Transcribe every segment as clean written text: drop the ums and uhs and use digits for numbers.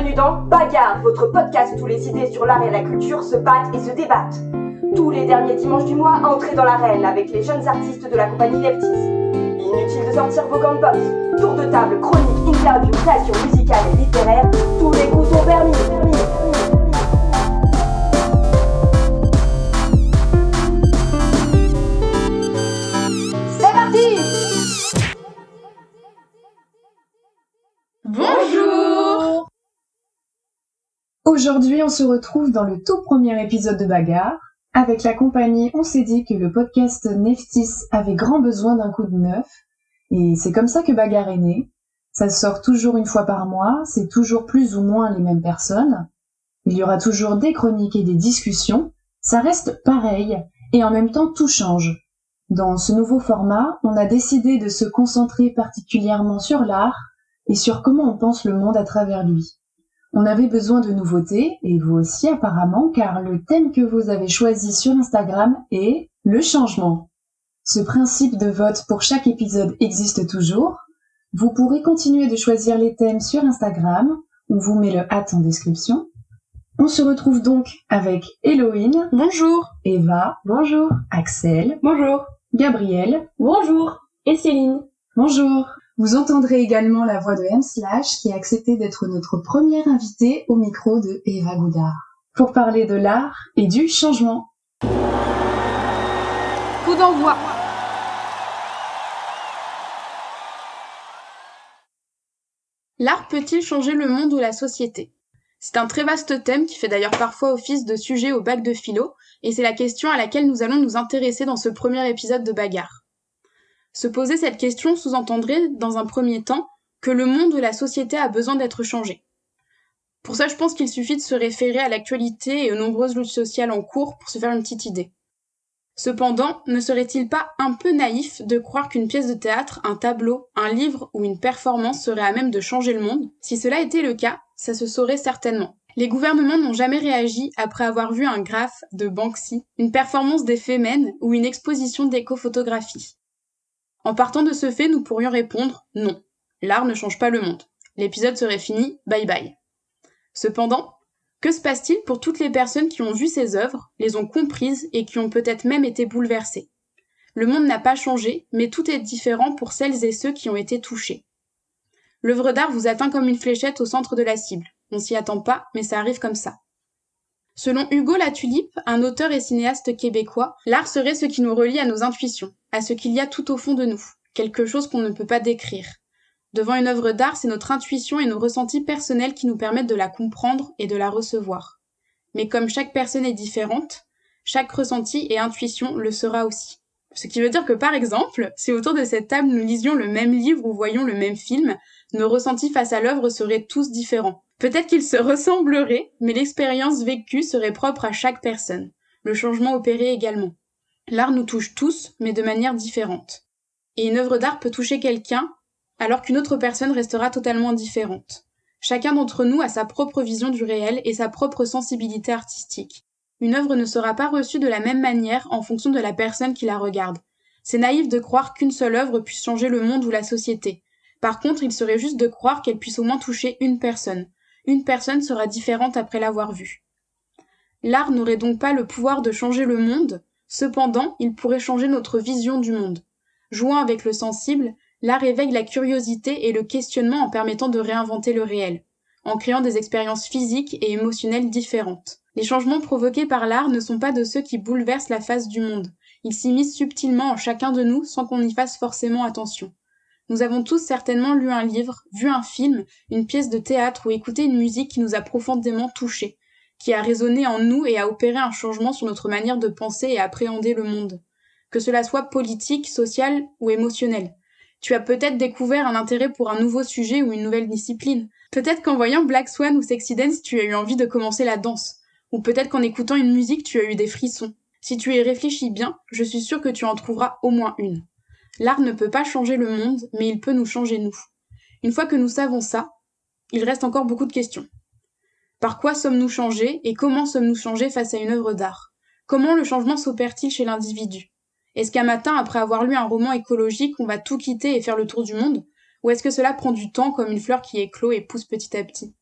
Bienvenue dans Bagarre, votre podcast où les idées sur l'art et la culture se battent et se débattent. Tous les derniers dimanches du mois, entrez dans l'arène avec les jeunes artistes de la compagnie Lefties. Inutile de sortir vos gants de boxe. Tour de table, chronique, interview, création musicale et littéraire, tous les coups sont permis. C'est parti! Bonjour! Aujourd'hui, on se retrouve dans le tout premier épisode de Bagarre. Avec la compagnie, on s'est dit que le podcast Neftis avait grand besoin d'un coup de neuf. Et c'est comme ça que Bagarre est né. Ça sort toujours une fois par mois, c'est toujours plus ou moins les mêmes personnes. Il y aura toujours des chroniques et des discussions. Ça reste pareil, et en même temps tout change. Dans ce nouveau format, on a décidé de se concentrer particulièrement sur l'art et sur comment on pense le monde à travers lui. On avait besoin de nouveautés, et vous aussi apparemment, car le thème que vous avez choisi sur Instagram est le changement. Ce principe de vote pour chaque épisode existe toujours. Vous pourrez continuer de choisir les thèmes sur Instagram, on vous met le @ en description. On se retrouve donc avec Héloïne. Bonjour! Eva. Bonjour! Axel. Bonjour! Gabriel. Bonjour! Et Céline? Bonjour. Vous entendrez également la voix de M. qui a accepté d'être notre première invitée au micro de Eva Goudard, pour parler de l'art et du changement. Coup d'envoi! L'art peut-il changer le monde ou la société? C'est un très vaste thème qui fait d'ailleurs parfois office de sujet au bac de philo, et c'est la question à laquelle nous allons nous intéresser dans ce premier épisode de Bagarre. Se poser cette question sous-entendrait, dans un premier temps, que le monde ou la société a besoin d'être changé. Pour ça, je pense qu'il suffit de se référer à l'actualité et aux nombreuses luttes sociales en cours pour se faire une petite idée. Cependant, ne serait-il pas un peu naïf de croire qu'une pièce de théâtre, un tableau, un livre ou une performance serait à même de changer le monde? Si cela était le cas, ça se saurait certainement. Les gouvernements n'ont jamais réagi après avoir vu un graphe de Banksy, une performance des Femen ou une exposition d'éco-photographie. En partant de ce fait, nous pourrions répondre « non, l'art ne change pas le monde. L'épisode serait fini, bye bye ». Cependant, que se passe-t-il pour toutes les personnes qui ont vu ces œuvres, les ont comprises et qui ont peut-être même été bouleversées? Le monde n'a pas changé, mais tout est différent pour celles et ceux qui ont été touchés. L'œuvre d'art vous atteint comme une fléchette au centre de la cible. On s'y attend pas, mais ça arrive comme ça. Selon Hugo Latulippe, un auteur et cinéaste québécois, l'art serait ce qui nous relie à nos intuitions, à ce qu'il y a tout au fond de nous, quelque chose qu'on ne peut pas décrire. Devant une œuvre d'art, c'est notre intuition et nos ressentis personnels qui nous permettent de la comprendre et de la recevoir. Mais comme chaque personne est différente, chaque ressenti et intuition le sera aussi. Ce qui veut dire que par exemple, si autour de cette table nous lisions le même livre ou voyions le même film, nos ressentis face à l'œuvre seraient tous différents. Peut-être qu'ils se ressembleraient, mais l'expérience vécue serait propre à chaque personne. Le changement opéré également. L'art nous touche tous, mais de manière différente. Et une œuvre d'art peut toucher quelqu'un, alors qu'une autre personne restera totalement différente. Chacun d'entre nous a sa propre vision du réel et sa propre sensibilité artistique. Une œuvre ne sera pas reçue de la même manière en fonction de la personne qui la regarde. C'est naïf de croire qu'une seule œuvre puisse changer le monde ou la société. Par contre, il serait juste de croire qu'elle puisse au moins toucher une personne. Une personne sera différente après l'avoir vue. L'art n'aurait donc pas le pouvoir de changer le monde, cependant, il pourrait changer notre vision du monde. Jouant avec le sensible, l'art éveille la curiosité et le questionnement en permettant de réinventer le réel, en créant des expériences physiques et émotionnelles différentes. Les changements provoqués par l'art ne sont pas de ceux qui bouleversent la face du monde. Ils s'immiscent subtilement en chacun de nous sans qu'on y fasse forcément attention. Nous avons tous certainement lu un livre, vu un film, une pièce de théâtre ou écouté une musique qui nous a profondément touchés, qui a résonné en nous et a opéré un changement sur notre manière de penser et appréhender le monde. Que cela soit politique, social ou émotionnel. Tu as peut-être découvert un intérêt pour un nouveau sujet ou une nouvelle discipline. Peut-être qu'en voyant Black Swan ou Sexy Dance, tu as eu envie de commencer la danse. Ou peut-être qu'en écoutant une musique, tu as eu des frissons. Si tu y réfléchis bien, je suis sûre que tu en trouveras au moins une. L'art ne peut pas changer le monde, mais il peut nous changer nous. Une fois que nous savons ça, il reste encore beaucoup de questions. Par quoi sommes-nous changés et comment sommes-nous changés face à une œuvre d'art? Comment le changement s'opère-t-il chez l'individu? Est-ce qu'un matin, après avoir lu un roman écologique, on va tout quitter et faire le tour du monde? Ou est-ce que cela prend du temps comme une fleur qui éclot et pousse petit à petit?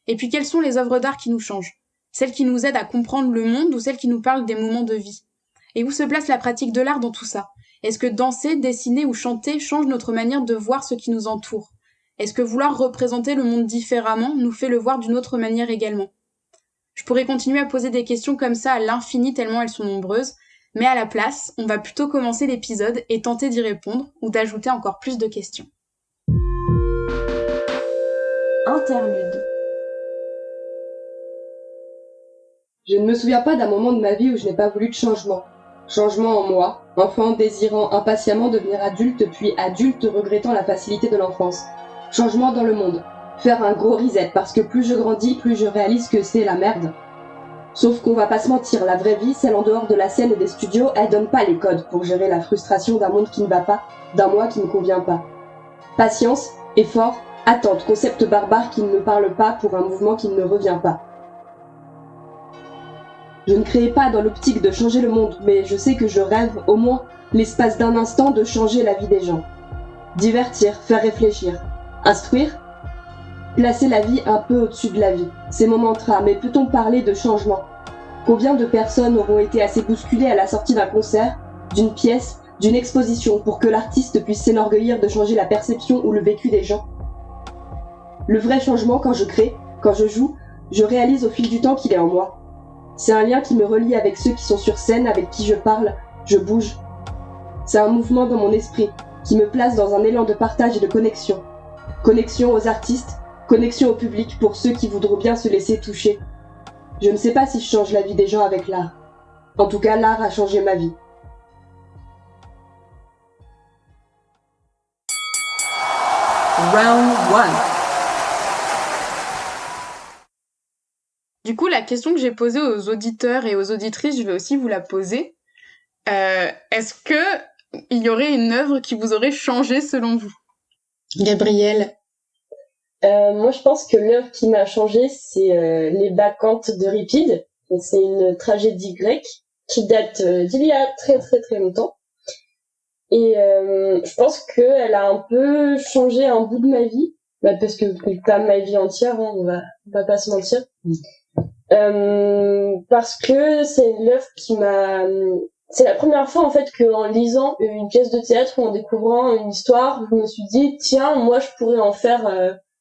Et puis quelles sont les œuvres d'art qui nous changent? Celles qui nous aident à comprendre le monde ou celles qui nous parlent des moments de vie? Et où se place la pratique de l'art dans tout ça? Est-ce que danser, dessiner ou chanter change notre manière de voir ce qui nous entoure? Est-ce que vouloir représenter le monde différemment nous fait le voir d'une autre manière également? Je pourrais continuer à poser des questions comme ça à l'infini tellement elles sont nombreuses, mais à la place, on va plutôt commencer l'épisode et tenter d'y répondre ou d'ajouter encore plus de questions. Interlude. Je ne me souviens pas d'un moment de ma vie où je n'ai pas voulu de changement. Changement en moi, enfant désirant impatiemment devenir adulte, puis adulte regrettant la facilité de l'enfance. Changement dans le monde. Faire un gros reset, parce que plus je grandis, plus je réalise que c'est la merde. Sauf qu'on va pas se mentir, la vraie vie, celle en dehors de la scène et des studios, elle donne pas les codes pour gérer la frustration d'un monde qui ne va pas, d'un moi qui ne convient pas. Patience, effort, attente, concept barbare qui ne me parle pas pour un mouvement qui ne me revient pas. Je ne créais pas dans l'optique de changer le monde, mais je sais que je rêve, au moins, l'espace d'un instant, de changer la vie des gens. Divertir, faire réfléchir. Instruire. Placer la vie un peu au-dessus de la vie. C'est mon mantra, mais peut-on parler de changement? Combien de personnes auront été assez bousculées à la sortie d'un concert, d'une pièce, d'une exposition, pour que l'artiste puisse s'enorgueillir de changer la perception ou le vécu des gens? Le vrai changement, quand je crée, quand je joue, je réalise au fil du temps qu'il est en moi. C'est un lien qui me relie avec ceux qui sont sur scène, avec qui je parle, je bouge. C'est un mouvement dans mon esprit, qui me place dans un élan de partage et de connexion. Connexion aux artistes, connexion au public pour ceux qui voudront bien se laisser toucher. Je ne sais pas si je change la vie des gens avec l'art. En tout cas, l'art a changé ma vie. Round 1. Du coup, la question que j'ai posée aux auditeurs et aux auditrices, je vais aussi vous la poser. Est-ce que il y aurait une œuvre qui vous aurait changé selon vous? Gabrielle? Moi, je pense que l'œuvre qui m'a changée, c'est Les Bacchantes d'Euripide. C'est une tragédie grecque qui date d'il y a très très très longtemps. Et je pense qu'elle a un peu changé un bout de ma vie, parce que pas ma vie entière, hein, on va pas se mentir. Parce que c'est une œuvre qui m'a... C'est la première fois en fait qu'en lisant une pièce de théâtre ou en découvrant une histoire, je me suis dit tiens, moi je pourrais en faire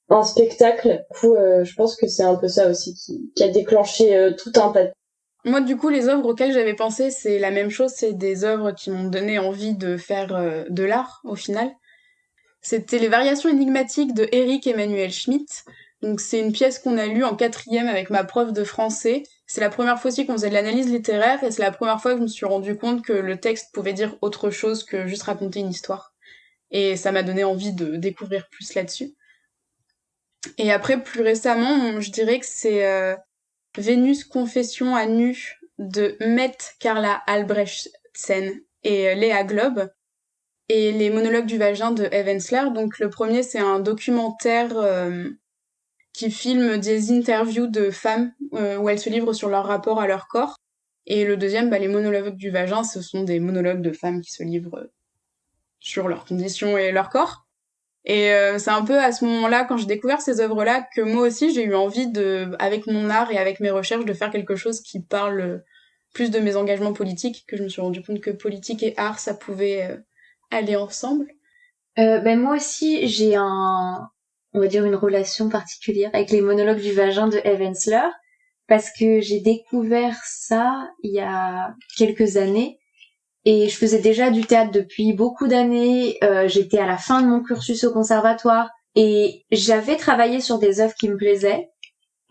un spectacle. Du coup, je pense que c'est un peu ça aussi qui a déclenché tout un tas de... Moi, du coup, les œuvres auxquelles j'avais pensé, c'est la même chose, c'est des œuvres qui m'ont donné envie de faire de l'art, au final. C'était Les Variations énigmatiques de Éric Emmanuel Schmitt. Donc c'est une pièce qu'on a lue en 4e avec ma prof de français. C'est la première fois aussi qu'on faisait de l'analyse littéraire et c'est la première fois que je me suis rendu compte que le texte pouvait dire autre chose que juste raconter une histoire. Et ça m'a donné envie de découvrir plus là-dessus. Et après, plus récemment, je dirais que c'est Vénus Confession à nu de Mette Carla Albrechtsen et Léa Globe. Et Les Monologues du vagin de Eve Ensler. Donc le premier, c'est un documentaire qui filme des interviews de femmes où elles se livrent sur leur rapport à leur corps. Et le deuxième, Les Monologues du vagin, ce sont des monologues de femmes qui se livrent sur leurs conditions et leur corps. Et c'est un peu à ce moment-là, quand j'ai découvert ces œuvres-là, que moi aussi j'ai eu envie avec mon art et avec mes recherches, de faire quelque chose qui parle plus de mes engagements politiques, que je me suis rendu compte que politique et art, ça pouvait aller ensemble. Moi aussi, j'ai on va dire une relation particulière avec les monologues du vagin de Eve Ensler, parce que j'ai découvert ça il y a quelques années, et je faisais déjà du théâtre depuis beaucoup d'années, j'étais à la fin de mon cursus au conservatoire, et j'avais travaillé sur des œuvres qui me plaisaient,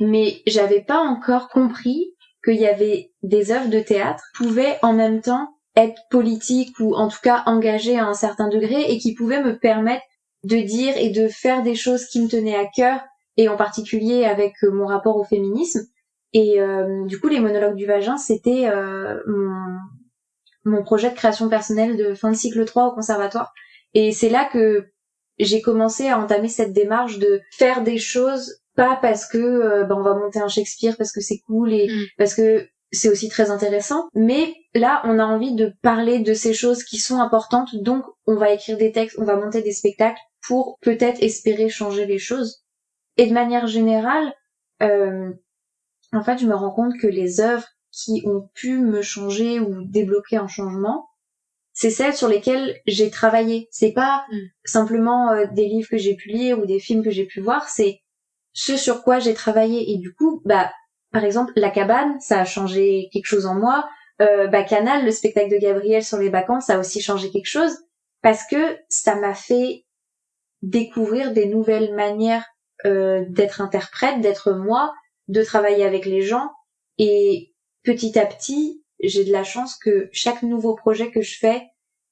mais j'avais pas encore compris qu'il y avait des œuvres de théâtre qui pouvaient en même temps être politiques ou en tout cas engagées à un certain degré et qui pouvaient me permettre de dire et de faire des choses qui me tenaient à cœur, et en particulier avec mon rapport au féminisme. Et du coup, Les Monologues du vagin, c'était mon projet de création personnelle de fin de cycle 3 au conservatoire. Et c'est là que j'ai commencé à entamer cette démarche de faire des choses, pas parce que on va monter un Shakespeare parce que c'est cool et parce que c'est aussi très intéressant, mais là on a envie de parler de ces choses qui sont importantes, donc on va écrire des textes, on va monter des spectacles pour peut-être espérer changer les choses. Et de manière générale, en fait, je me rends compte que les œuvres qui ont pu me changer ou débloquer un changement, c'est celles sur lesquelles j'ai travaillé. C'est pas simplement des livres que j'ai pu lire ou des films que j'ai pu voir, c'est ce sur quoi j'ai travaillé. Et du coup, par exemple, La Cabane, ça a changé quelque chose en moi. Bacchanal, le spectacle de Gabriel sur les bacchantes, ça a aussi changé quelque chose parce que ça m'a fait découvrir des nouvelles manières d'être interprète, d'être moi, de travailler avec les gens. Et petit à petit, j'ai de la chance que chaque nouveau projet que je fais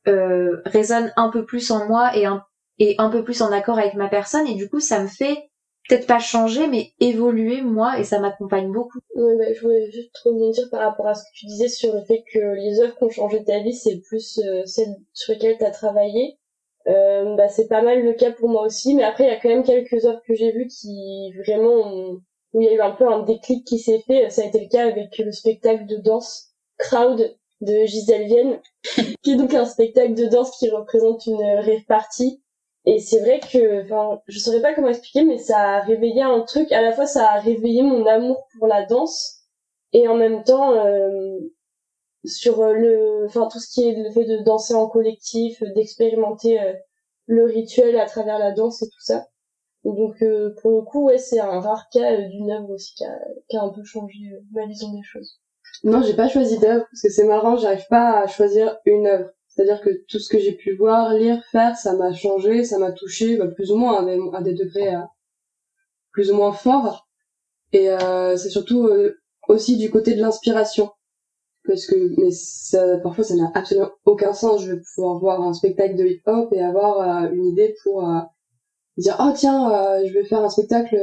résonne un peu plus en moi et un peu plus en accord avec ma personne. Et du coup, ça me fait peut-être pas changer, mais évoluer moi, et ça m'accompagne beaucoup. Ouais, je voulais juste rebondir par rapport à ce que tu disais sur le fait que les œuvres qui ont changé ta vie, c'est plus celles sur lesquelles tu as travaillé. C'est pas mal le cas pour moi aussi, mais après il y a quand même quelques œuvres que j'ai vues qui vraiment où il y a eu un peu un déclic qui s'est fait. Ça a été le cas avec le spectacle de danse Crowd de Gisèle Vienne, qui est donc un spectacle de danse qui représente une rave party. Et c'est vrai que, je saurais pas comment expliquer, mais ça a réveillé un truc. À la fois, ça a réveillé mon amour pour la danse, et en même temps, sur tout ce qui est le fait de danser en collectif, d'expérimenter le rituel à travers la danse et tout ça. Donc, pour le coup, ouais, c'est un rare cas d'une œuvre aussi qui a un peu changé ma vision des choses. Non, j'ai pas choisi d'œuvre, parce que c'est marrant, j'arrive pas à choisir une œuvre. C'est-à-dire que tout ce que j'ai pu voir, lire, faire, ça m'a changé, ça m'a touché, plus ou moins à des degrés plus ou moins forts. Et c'est surtout aussi du côté de l'inspiration. Parce que parfois ça n'a absolument aucun sens. Je vais pouvoir voir un spectacle de hip-hop et avoir une idée pour dire « Oh tiens, je vais faire un spectacle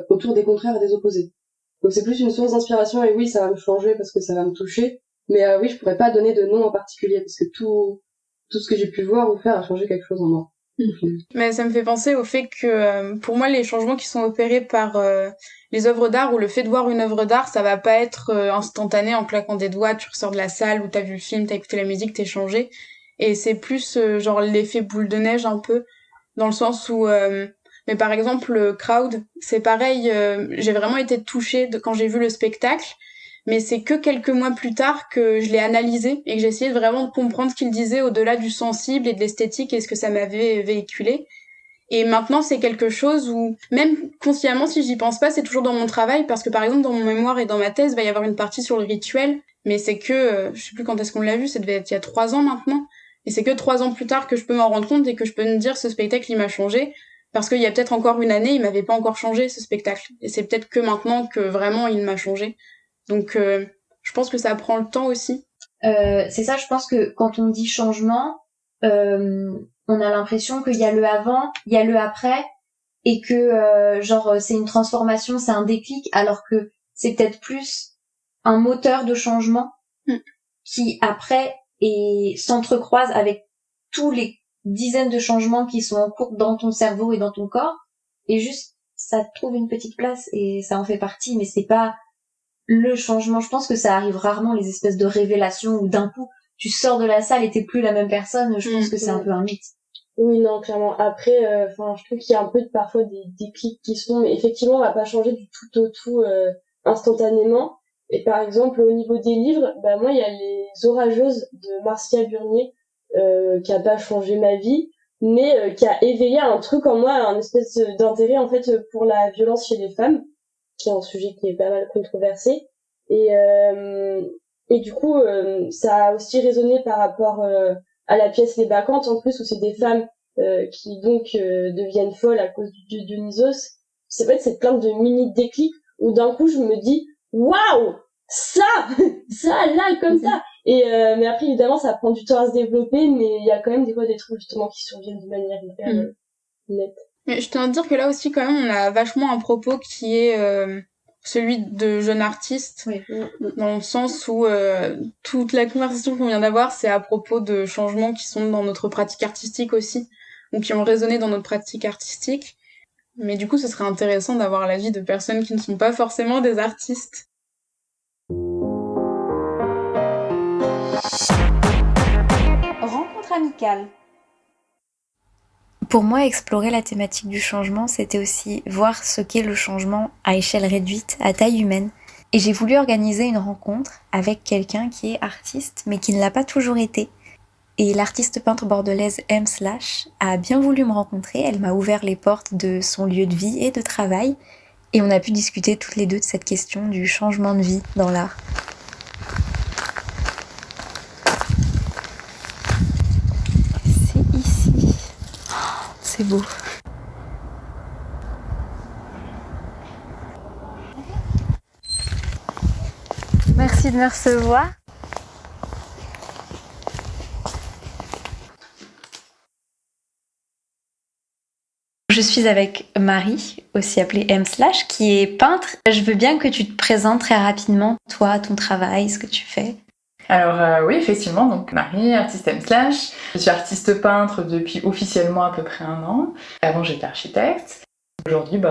autour des contraires et des opposés ». Donc c'est plus une source d'inspiration, et oui, ça va me changer parce que ça va me toucher. Mais oui, je pourrais pas donner de nom en particulier parce que tout ce que j'ai pu voir ou faire a changé quelque chose en moi. Mais ça me fait penser au fait que pour moi les changements qui sont opérés par les œuvres d'art, ou le fait de voir une œuvre d'art, ça va pas être instantané en claquant des doigts, tu ressors de la salle où t'as vu le film, t'as écouté la musique, t'es changé. Et c'est plus genre l'effet boule de neige un peu, dans le sens où mais par exemple Crowd, c'est pareil, j'ai vraiment été touchée quand j'ai vu le spectacle. Mais c'est que quelques mois plus tard que je l'ai analysé et que j'ai essayé vraiment de comprendre ce qu'il disait au-delà du sensible et de l'esthétique et ce que ça m'avait véhiculé. Et maintenant, c'est quelque chose où, même consciemment, si j'y pense pas, c'est toujours dans mon travail, parce que par exemple, dans mon mémoire et dans ma thèse, il va y avoir une partie sur le rituel, mais c'est que, je sais plus quand est-ce qu'on l'a vu, ça devait être il y a 3 ans maintenant, et c'est que 3 ans plus tard que je peux m'en rendre compte et que je peux me dire ce spectacle, il m'a changé, parce qu'il y a peut-être encore une année, il m'avait pas encore changé, ce spectacle. Et c'est peut-être que maintenant que vraiment il m'a changé. Donc, je pense que ça prend le temps aussi. C'est ça, je pense que quand on dit changement, on a l'impression qu'il y a le avant, il y a le après, et que c'est une transformation, c'est un déclic, alors que c'est peut-être plus un moteur de changement qui après s'entrecroise avec tous les dizaines de changements qui sont en cours dans ton cerveau et dans ton corps, et juste ça trouve une petite place et ça en fait partie, mais c'est pas le changement. Je pense que ça arrive rarement, les espèces de révélations où d'un coup tu sors de la salle et t'es plus la même personne. Je pense que c'est un peu un mythe. Oui, non, clairement. Après, je trouve qu'il y a un peu parfois des déclics qui sont, mais effectivement, on va pas changer du tout au tout instantanément. Et par exemple, au niveau des livres, moi, il y a Les Orageuses de Marcia Burnier, qui a pas changé ma vie, mais qui a éveillé un truc en moi, un espèce d'intérêt en fait pour la violence chez les femmes, qui est un sujet qui est pas mal controversé. Et du coup, ça a aussi résonné par rapport à la pièce Les Bacchantes, en plus, où c'est des femmes qui donc deviennent folles à cause du dieu Dionysos. C'est vrai que c'est plein de mini déclics où d'un coup je me dis waouh, ça là comme ça. Et mais après évidemment ça prend du temps à se développer, mais il y a quand même des fois des trucs justement qui surviennent de manière hyper nette. Mais je tiens à dire que là aussi quand même on a vachement un propos qui est celui de jeune artiste, oui. Dans le sens où toute la conversation qu'on vient d'avoir, c'est à propos de changements qui sont dans notre pratique artistique aussi, ou qui ont résonné dans notre pratique artistique. Mais du coup, ce serait intéressant d'avoir l'avis de personnes qui ne sont pas forcément des artistes. Rencontre amicale. Pour moi, explorer la thématique du changement, c'était aussi voir ce qu'est le changement à échelle réduite, à taille humaine. Et j'ai voulu organiser une rencontre avec quelqu'un qui est artiste, mais qui ne l'a pas toujours été. Et l'artiste peintre bordelaise M. a bien voulu me rencontrer. Elle m'a ouvert les portes de son lieu de vie et de travail. Et on a pu discuter toutes les deux de cette question du changement de vie dans l'art. C'est ici. Oh, c'est beau. Merci de me recevoir. Je suis avec Marie, aussi appelée M, qui est peintre. Je veux bien que tu te présentes très rapidement, toi, ton travail, ce que tu fais. Alors oui, effectivement, donc Marie, artiste M/. Je suis artiste peintre depuis officiellement à peu près 1 an. Avant, j'étais architecte. Aujourd'hui,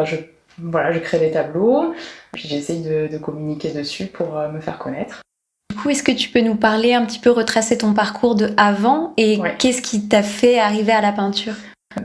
je crée des tableaux, puis j'essaye de communiquer dessus pour me faire connaître. Du coup, est-ce que tu peux nous parler un petit peu, retracer ton parcours de avant et qu'est-ce qui t'a fait arriver à la peinture ?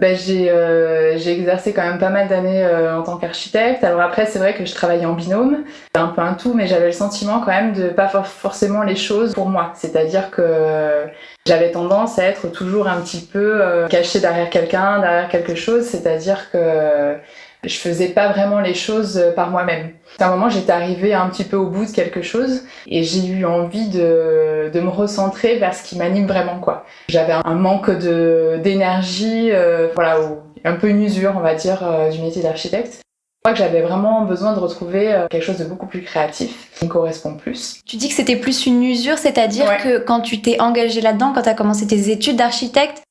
J'ai exercé quand même pas mal d'années en tant qu'architecte. Alors après, c'est vrai que je travaillais en binôme, un peu un tout, mais j'avais le sentiment quand même de pas forcément les choses pour moi. C'est-à-dire que j'avais tendance à être toujours un petit peu cachée derrière quelqu'un, derrière quelque chose. C'est-à-dire que je faisais pas vraiment les choses par moi-même. À un moment, j'étais arrivée un petit peu au bout de quelque chose et j'ai eu envie de me recentrer vers ce qui m'anime vraiment, quoi. J'avais un manque d'énergie, un peu une usure, on va dire, du métier d'architecte. Je crois que j'avais vraiment besoin de retrouver quelque chose de beaucoup plus créatif, qui me correspond plus. Tu dis que c'était plus une usure, c'est-à-dire que quand tu t'es engagée là-dedans, quand tu as commencé tes études d'architecte,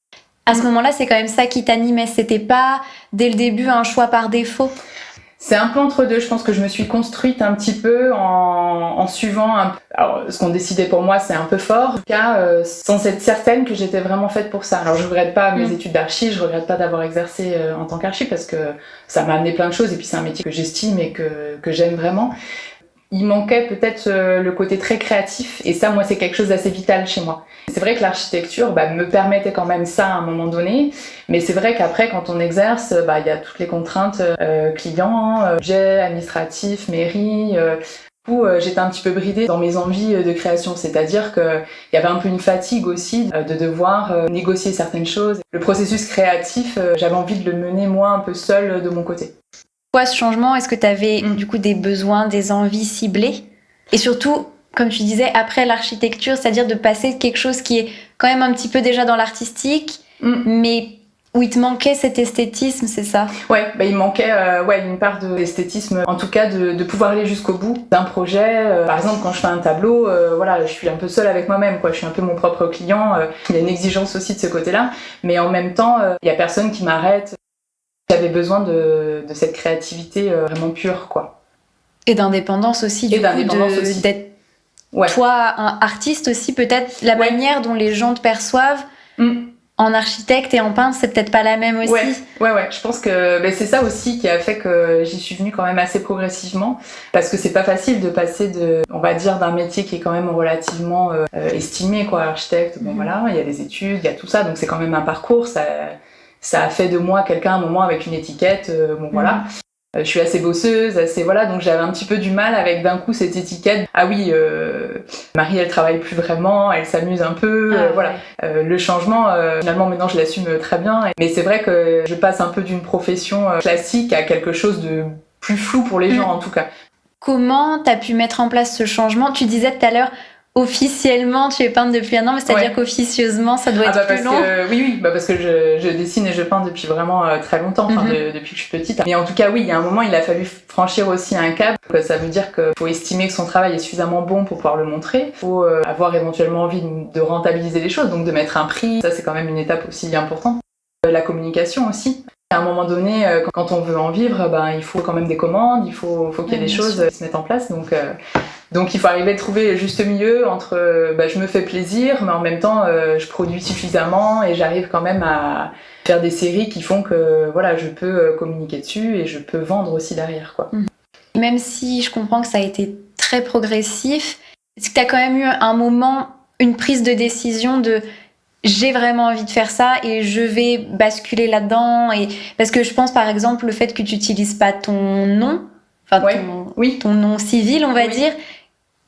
à ce moment-là, c'est quand même ça qui t'animait, c'était pas dès le début un choix par défaut? C'est un peu entre deux. Je pense que je me suis construite un petit peu en suivant alors, ce qu'on décidait pour moi, c'est un peu fort. En tout cas, sans être certaine que j'étais vraiment faite pour ça. Alors, je regrette pas mes études d'archi, je regrette pas d'avoir exercé en tant qu'archi parce que ça m'a amené plein de choses et puis c'est un métier que j'estime et que j'aime vraiment. Il manquait peut-être le côté très créatif et ça, moi, c'est quelque chose d'assez vital chez moi. C'est vrai que l'architecture me permettait quand même ça à un moment donné, mais c'est vrai qu'après, quand on exerce, il y a toutes les contraintes clients, budget, administratif, mairie. Où j'étais un petit peu bridée dans mes envies de création, c'est-à-dire qu'il y avait un peu une fatigue aussi de devoir négocier certaines choses. Le processus créatif, j'avais envie de le mener moi un peu seule de mon côté. Pourquoi ce changement? Est-ce que tu avais du coup des besoins, des envies ciblées? Et surtout, comme tu disais, après l'architecture, c'est-à-dire de passer de quelque chose qui est quand même un petit peu déjà dans l'artistique, mais où il te manquait cet esthétisme, c'est ça? Ouais, il manquait une part d'esthétisme, en tout cas de pouvoir aller jusqu'au bout d'un projet. Par exemple, quand je fais un tableau, je suis un peu seule avec moi-même, quoi. Je suis un peu mon propre client. Il y a une exigence aussi de ce côté-là, mais en même temps, il y a personne qui m'arrête. J'avais besoin de cette créativité vraiment pure, quoi. Et d'indépendance aussi, d'être toi un artiste aussi, peut-être la manière dont les gens te perçoivent en architecte et en peintre, c'est peut-être pas la même aussi. Ouais, je pense que c'est ça aussi qui a fait que j'y suis venue quand même assez progressivement, parce que c'est pas facile de passer d'un métier qui est quand même relativement estimé, quoi, architecte. Il y a les études, il y a tout ça, donc c'est quand même un parcours, ça a fait de moi quelqu'un à un moment avec une étiquette, je suis assez bosseuse, donc j'avais un petit peu du mal avec d'un coup cette étiquette. Ah oui, Marie elle travaille plus vraiment, elle s'amuse un peu, le changement, finalement maintenant je l'assume très bien, mais c'est vrai que je passe un peu d'une profession classique à quelque chose de plus flou pour les gens en tout cas. Comment t'as pu mettre en place ce changement? Tu disais tout à l'heure, officiellement, tu es peintre depuis 1 an, mais c'est-à-dire qu'officieusement, ça doit être plus long. Parce que je dessine et je peins depuis vraiment très longtemps, depuis que je suis petite. Mais en tout cas, il y a un moment, il a fallu franchir aussi un cap. Ça veut dire qu'il faut estimer que son travail est suffisamment bon pour pouvoir le montrer. Il faut avoir éventuellement envie de rentabiliser les choses, donc de mettre un prix. Ça, c'est quand même une étape aussi importante. La communication aussi. À un moment donné, quand on veut en vivre, il faut quand même des commandes, il faut qu'il y ait des choses qui se mettent en place. Donc il faut arriver à trouver le juste milieu entre je me fais plaisir, mais en même temps je produis suffisamment et j'arrive quand même à faire des séries qui font que je peux communiquer dessus et je peux vendre aussi derrière, quoi. Même si je comprends que ça a été très progressif, est-ce que tu as quand même eu un moment, une prise de décision de j'ai vraiment envie de faire ça et je vais basculer là-dedans. Et parce que je pense par exemple le fait que tu n'utilises pas ton nom, ton nom civil, on va dire.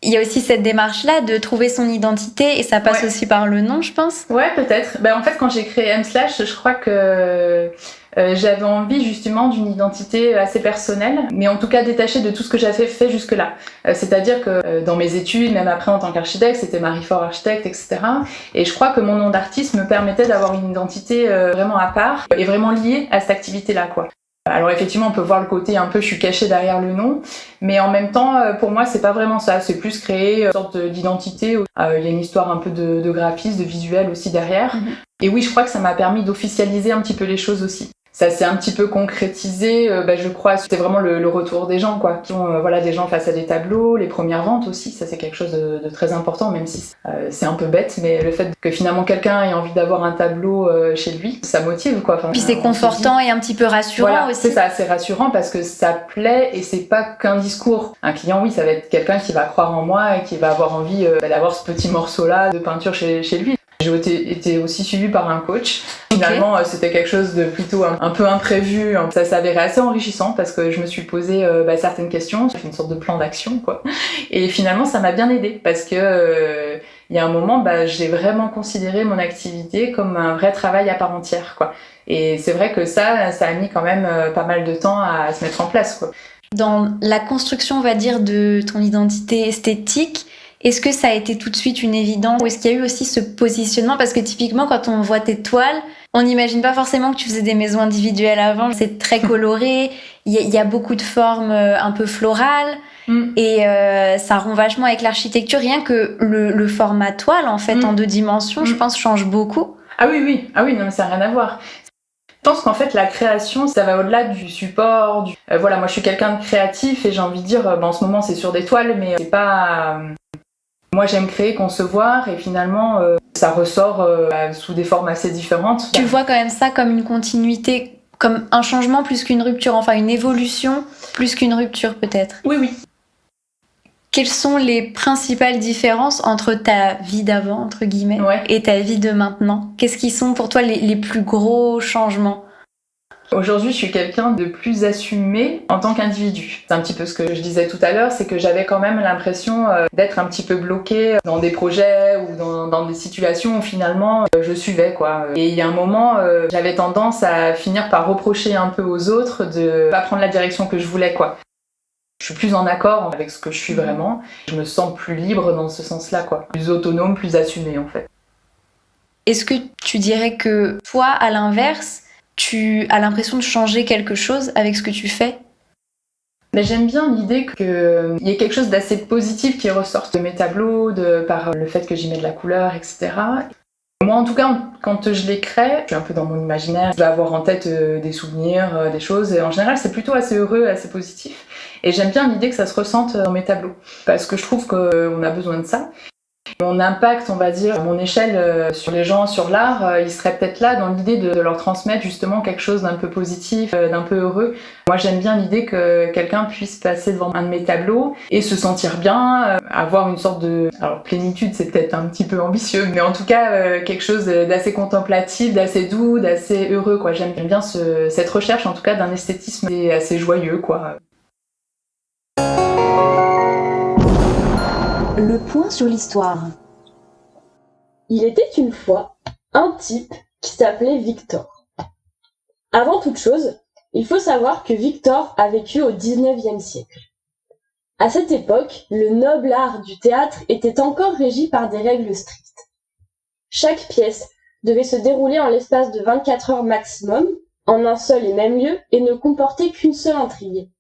Il y a aussi cette démarche-là de trouver son identité et ça passe aussi par le nom, je pense. Ouais, peut-être. En fait, quand j'ai créé M/, je crois que j'avais envie justement d'une identité assez personnelle, mais en tout cas détachée de tout ce que j'avais fait jusque-là. C'est-à-dire que dans mes études, même après en tant qu'architecte, c'était Marie Faure architecte, etc. Et je crois que mon nom d'artiste me permettait d'avoir une identité vraiment à part et vraiment liée à cette activité-là, quoi. Alors effectivement, on peut voir le côté un peu je suis cachée derrière le nom, mais en même temps, pour moi, c'est pas vraiment ça. C'est plus créer une sorte d'identité. Il y a une histoire un peu de graphisme, de visuel aussi derrière. Et oui, je crois que ça m'a permis d'officialiser un petit peu les choses aussi. Ça s'est un petit peu concrétisé, je crois, c'était vraiment le retour des gens, quoi. Qui ont, des gens face à des tableaux, les premières ventes aussi, ça c'est quelque chose de très important, même si c'est un peu bête, mais le fait que finalement quelqu'un ait envie d'avoir un tableau chez lui, ça motive, quoi. Puis c'est confortant et un petit peu rassurant aussi. C'est ça, c'est rassurant parce que ça plaît et c'est pas qu'un discours. Un client, oui, ça va être quelqu'un qui va croire en moi et qui va avoir envie d'avoir ce petit morceau-là de peinture chez lui. J'ai été aussi suivie par un coach. Finalement, c'était quelque chose de plutôt un peu imprévu. Ça s'avérait assez enrichissant parce que je me suis posé certaines questions. J'ai fait une sorte de plan d'action, quoi. Et finalement, ça m'a bien aidée parce que il y a un moment, j'ai vraiment considéré mon activité comme un vrai travail à part entière, quoi. Et c'est vrai que ça a mis quand même pas mal de temps à se mettre en place, quoi. Dans la construction, on va dire, de ton identité esthétique, est-ce que ça a été tout de suite une évidence ou est-ce qu'il y a eu aussi ce positionnement? Parce que typiquement, quand on voit tes toiles, on n'imagine pas forcément que tu faisais des maisons individuelles avant. C'est très coloré, il y a beaucoup de formes un peu florales et ça rompt vachement avec l'architecture. Rien que le format toile, en fait, en 2 dimensions, je pense, change beaucoup. Ah oui, non, mais ça n'a rien à voir. Je pense qu'en fait la création ça va au-delà du support, moi je suis quelqu'un de créatif et j'ai envie de dire en ce moment c'est sur des toiles mais c'est pas moi j'aime créer, concevoir et finalement ça ressort sous des formes assez différentes. Tu vois quand même ça comme une continuité, comme un changement plus qu'une rupture, enfin une évolution plus qu'une rupture peut-être. Oui. Quelles sont les principales différences entre ta vie d'avant, entre guillemets, et ta vie de maintenant? Qu'est-ce qui sont pour toi les plus gros changements? Aujourd'hui, je suis quelqu'un de plus assumé en tant qu'individu. C'est un petit peu ce que je disais tout à l'heure, c'est que j'avais quand même l'impression d'être un petit peu bloquée dans des projets ou dans des situations où finalement je suivais, quoi. Et il y a un moment, j'avais tendance à finir par reprocher un peu aux autres de pas prendre la direction que je voulais, quoi. Je suis plus en accord avec ce que je suis vraiment. Je me sens plus libre dans ce sens-là, quoi. Plus autonome, plus assumée, en fait. Est-ce que tu dirais que toi, à l'inverse, tu as l'impression de changer quelque chose avec ce que tu fais? Mais j'aime bien l'idée qu'il y ait quelque chose d'assez positif qui ressorte de mes tableaux, par le fait que j'y mets de la couleur, etc. Moi, en tout cas, quand je les crée, je suis un peu dans mon imaginaire, je vais avoir en tête des souvenirs, des choses. Et en général, c'est plutôt assez heureux, assez positif. Et j'aime bien l'idée que ça se ressente dans mes tableaux. Parce que je trouve qu'on a besoin de ça. Mon impact, on va dire, mon échelle sur les gens, sur l'art, il serait peut-être là dans l'idée de leur transmettre justement quelque chose d'un peu positif, d'un peu heureux. Moi, j'aime bien l'idée que quelqu'un puisse passer devant un de mes tableaux et se sentir bien, avoir une sorte de... Alors, plénitude, c'est peut-être un petit peu ambitieux, mais en tout cas, quelque chose d'assez contemplatif, d'assez doux, d'assez heureux, quoi. J'aime bien cette recherche, en tout cas, d'un esthétisme assez joyeux, quoi. Le point sur l'histoire. Il était une fois un type qui s'appelait Victor. Avant toute chose, il faut savoir que Victor a vécu au XIXe siècle. À cette époque, le noble art du théâtre était encore régi par des règles strictes. Chaque pièce devait se dérouler en l'espace de 24 heures maximum, en un seul et même lieu, et ne comporter qu'une seule intrigue.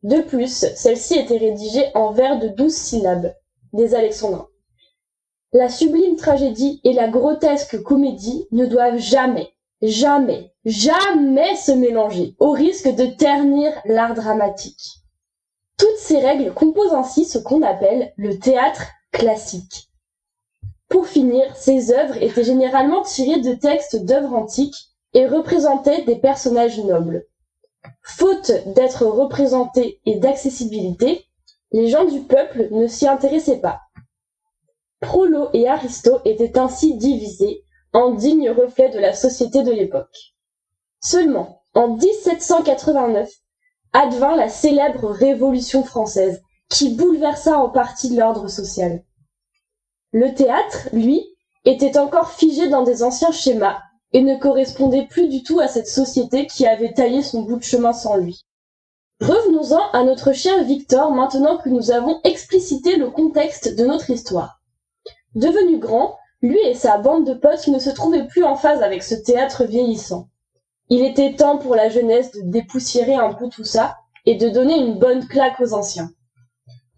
De plus, celle-ci était rédigée en vers de 12 syllabes. Des Alexandrins. La sublime tragédie et la grotesque comédie ne doivent jamais se mélanger, au risque de ternir l'art dramatique. Toutes ces règles composent ainsi ce qu'on appelle le théâtre classique. Pour finir, ces œuvres étaient généralement tirées de textes d'œuvres antiques et représentaient des personnages nobles. Faute d'être représentés et d'accessibilité, les gens du peuple ne s'y intéressaient pas. Prolo et Aristo étaient ainsi divisés en digne reflet de la société de l'époque. Seulement, en 1789, advint la célèbre Révolution française, qui bouleversa en partie l'ordre social. Le théâtre, lui, était encore figé dans des anciens schémas et ne correspondait plus du tout à cette société qui avait taillé son bout de chemin sans lui. Revenons-en à notre cher Victor maintenant que nous avons explicité le contexte de notre histoire. Devenu grand, lui et sa bande de potes ne se trouvaient plus en phase avec ce théâtre vieillissant. Il était temps pour la jeunesse de dépoussiérer un peu tout ça et de donner une bonne claque aux anciens.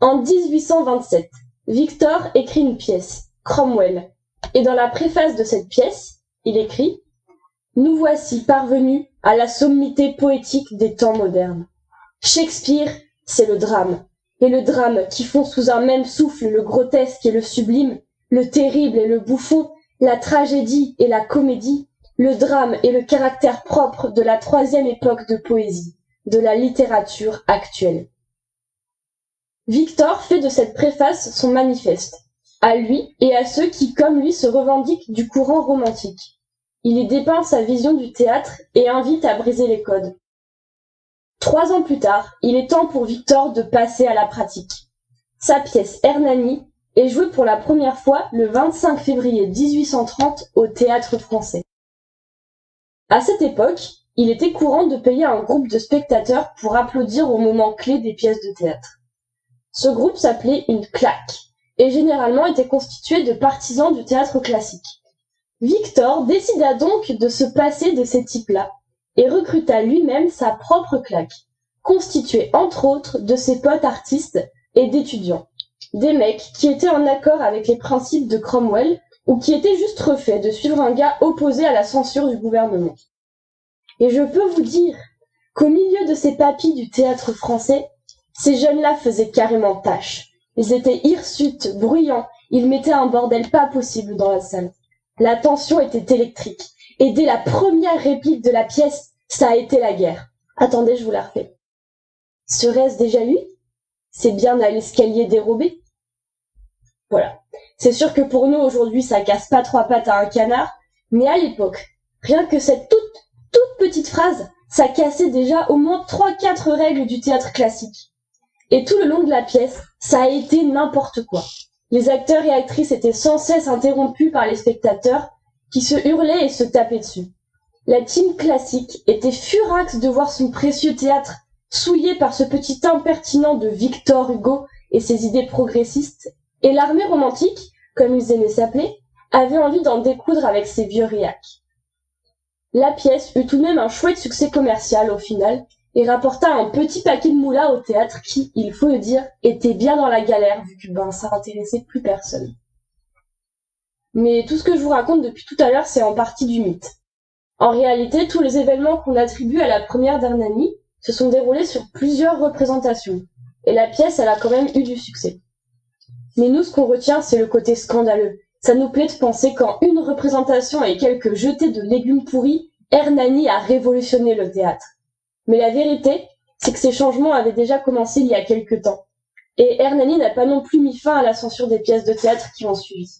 En 1827, Victor écrit une pièce, Cromwell, et dans la préface de cette pièce, il écrit « Nous voici parvenus à la sommité poétique des temps modernes. Shakespeare, c'est le drame, et le drame qui font sous un même souffle le grotesque et le sublime, le terrible et le bouffon, la tragédie et la comédie, le drame et le caractère propre de la troisième époque de poésie, de la littérature actuelle. » Victor fait de cette préface son manifeste, à lui et à ceux qui, comme lui, se revendiquent du courant romantique. Il y dépeint sa vision du théâtre et invite à briser les codes. 3 ans plus tard, il est temps pour Victor de passer à la pratique. Sa pièce Hernani est jouée pour la première fois le 25 février 1830 au Théâtre Français. À cette époque, il était courant de payer un groupe de spectateurs pour applaudir au moment clé des pièces de théâtre. Ce groupe s'appelait une claque et généralement était constitué de partisans du théâtre classique. Victor décida donc de se passer de ces types-là et recruta lui-même sa propre claque, constituée entre autres de ses potes artistes et d'étudiants, des mecs qui étaient en accord avec les principes de Cromwell ou qui étaient juste refaits de suivre un gars opposé à la censure du gouvernement. Et je peux vous dire qu'au milieu de ces papis du théâtre français, ces jeunes-là faisaient carrément tâche. Ils étaient hirsutes, bruyants, ils mettaient un bordel pas possible dans la salle. La tension était électrique, et dès la première réplique de la pièce, ça a été la guerre. Attendez, je vous la refais. Serait-ce déjà lui? C'est bien à l'escalier dérobé. Voilà. C'est sûr que pour nous, aujourd'hui, ça casse pas 3 pattes à un canard, mais à l'époque, rien que cette toute petite phrase, ça cassait déjà au moins 3-4 règles du théâtre classique. Et tout le long de la pièce, ça a été n'importe quoi. Les acteurs et actrices étaient sans cesse interrompus par les spectateurs qui se hurlaient et se tapaient dessus. La team classique était furax de voir son précieux théâtre souillé par ce petit impertinent de Victor Hugo et ses idées progressistes, et l'armée romantique, comme ils aimaient s'appeler, avait envie d'en découdre avec ces vieux réacs. La pièce eut tout de même un chouette succès commercial au final, et rapporta un petit paquet de moulas au théâtre qui, il faut le dire, était bien dans la galère vu que ça intéressait plus personne. Mais tout ce que je vous raconte depuis tout à l'heure, c'est en partie du mythe. En réalité, tous les événements qu'on attribue à la première d'Hernani se sont déroulés sur plusieurs représentations, et la pièce, elle a quand même eu du succès. Mais nous, ce qu'on retient, c'est le côté scandaleux. Ça nous plaît de penser qu'en une représentation et quelques jetés de légumes pourris, Hernani a révolutionné le théâtre. Mais la vérité, c'est que ces changements avaient déjà commencé il y a quelque temps. Et Hernani n'a pas non plus mis fin à la censure des pièces de théâtre qui ont suivi.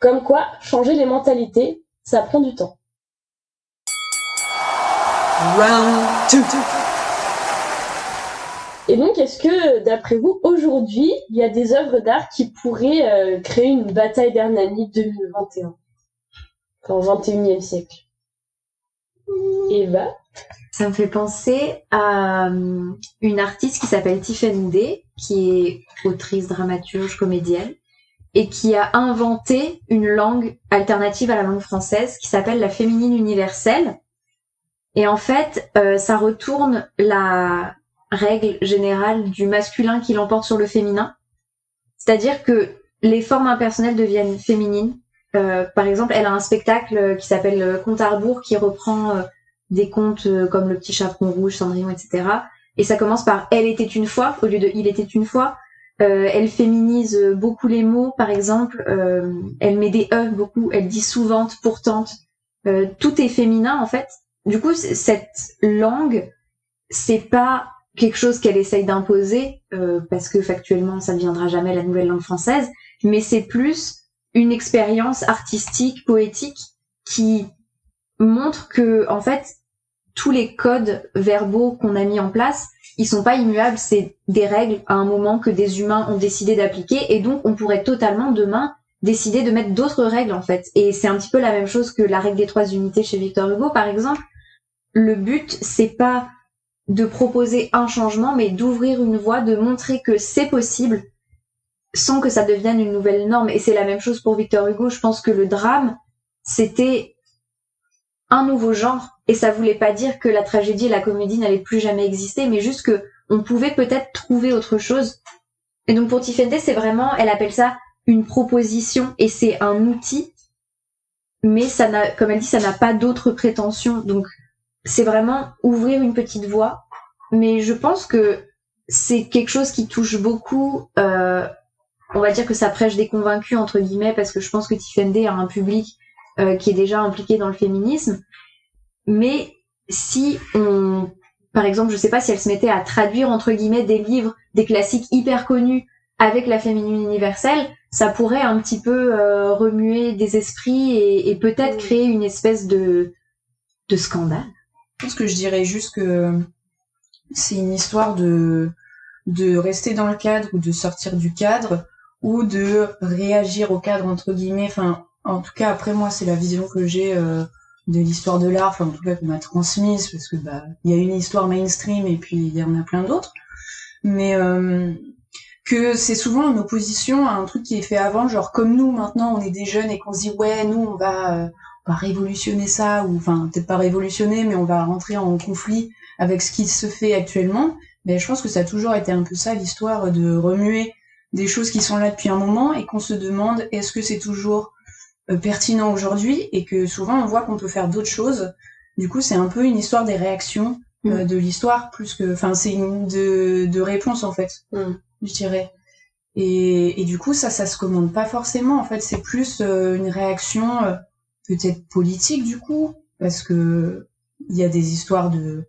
Comme quoi, changer les mentalités, ça prend du temps. Round 2. Et donc, est-ce que, d'après vous, aujourd'hui, il y a des œuvres d'art qui pourraient créer une bataille d'Hernani 2021 ? Enfin, au XXIe siècle. Eva ? Ça me fait penser à une artiste qui s'appelle Tiffany Day, qui est autrice, dramaturge, comédienne, et qui a inventé une langue alternative à la langue française qui s'appelle la féminine universelle. Et en fait, ça retourne la règle générale du masculin qui l'emporte sur le féminin. C'est-à-dire que les formes impersonnelles deviennent féminines. Par exemple, elle a un spectacle qui s'appelle Conte à rebours qui reprend des contes comme Le Petit Chaperon Rouge, Cendrillon, etc. Et ça commence par « Elle était une fois » au lieu de « Il était une fois ». Elle féminise beaucoup les mots, par exemple. Elle met des « e » beaucoup. Elle dit « souvente »,« pourtante ». Tout est féminin, en fait. Du coup, cette langue, c'est pas quelque chose qu'elle essaye d'imposer, parce que factuellement, ça ne deviendra jamais la nouvelle langue française, mais c'est plus une expérience artistique, poétique, qui montre que, en fait, tous les codes verbaux qu'on a mis en place, ils sont pas immuables, c'est des règles à un moment que des humains ont décidé d'appliquer, et donc on pourrait totalement demain décider de mettre d'autres règles, en fait. Et c'est un petit peu la même chose que la règle des 3 unités chez Victor Hugo, par exemple. Le but, c'est pas de proposer un changement, mais d'ouvrir une voie, de montrer que c'est possible sans que ça devienne une nouvelle norme. Et c'est la même chose pour Victor Hugo. Je pense que le drame, c'était un nouveau genre, et ça voulait pas dire que la tragédie et la comédie n'allaient plus jamais exister, mais juste que on pouvait peut-être trouver autre chose. Et donc pour Tiffany, c'est vraiment, elle appelle ça une proposition, et c'est un outil, mais ça n'a, comme elle dit, ça n'a pas d'autres prétentions. Donc c'est vraiment ouvrir une petite voie, mais je pense que c'est quelque chose qui touche beaucoup, on va dire que ça prêche des convaincus, entre guillemets, parce que je pense que Tiffany a un public qui est déjà impliqué dans le féminisme. Mais si on, par exemple, je sais pas si elle se mettait à traduire, entre guillemets, des livres, des classiques hyper connus avec la féminine universelle, ça pourrait un petit peu remuer des esprits et peut-être créer une espèce de scandale. Je pense que je dirais juste que c'est une histoire de rester dans le cadre ou de sortir du cadre ou de réagir au cadre, entre guillemets. Enfin, en tout cas, après moi, c'est la vision que j'ai de l'histoire de l'art, enfin en tout cas qu'on m'a transmise, parce que il y a une histoire mainstream et puis il y en a plein d'autres, mais que c'est souvent en opposition à un truc qui est fait avant, genre comme nous maintenant on est des jeunes et qu'on se dit ouais nous on va révolutionner ça, ou enfin peut-être pas révolutionner mais on va rentrer en conflit avec ce qui se fait actuellement. Mais je pense que ça a toujours été un peu ça, l'histoire de remuer des choses qui sont là depuis un moment et qu'on se demande est-ce que c'est toujours pertinent aujourd'hui, et que souvent on voit qu'on peut faire d'autres choses. Du coup c'est un peu une histoire des réactions de l'histoire, plus que, enfin c'est une de réponse en fait, je dirais. Et du coup ça se commande pas forcément en fait, c'est plus une réaction peut-être politique du coup, parce que il y a des histoires de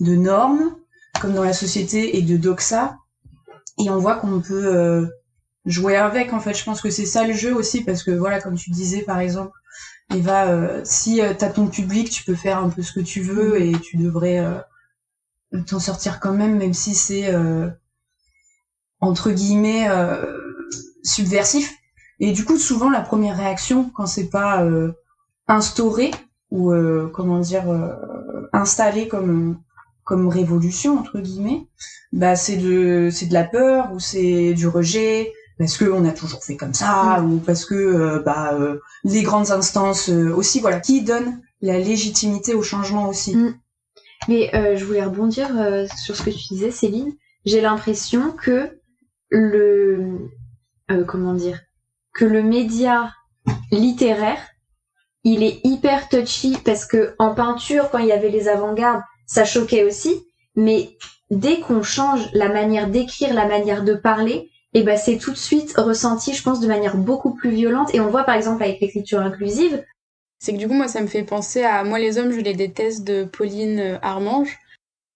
normes comme dans la société et de doxa, et on voit qu'on peut jouer avec en fait. Je pense que c'est ça le jeu aussi, parce que voilà, comme tu disais par exemple Eva, si t'as ton public, tu peux faire un peu ce que tu veux et tu devrais t'en sortir quand même si c'est entre guillemets subversif. Et du coup souvent la première réaction quand c'est pas instauré ou comment dire installé comme révolution entre guillemets, c'est de la peur, ou c'est du rejet parce que on a toujours fait comme ça, ou parce que les grandes instances aussi, voilà, qui donnent la légitimité au changement aussi. Mais je voulais rebondir sur ce que tu disais, Céline. J'ai l'impression que le média littéraire, il est hyper touchy, parce que en peinture, quand il y avait les avant-gardes, ça choquait aussi, mais dès qu'on change la manière d'écrire, la manière de parler, c'est tout de suite ressenti, je pense, de manière beaucoup plus violente. Et on voit par exemple avec l'écriture inclusive. C'est que du coup, moi, ça me fait penser à Moi les hommes, je les déteste de Pauline Armange,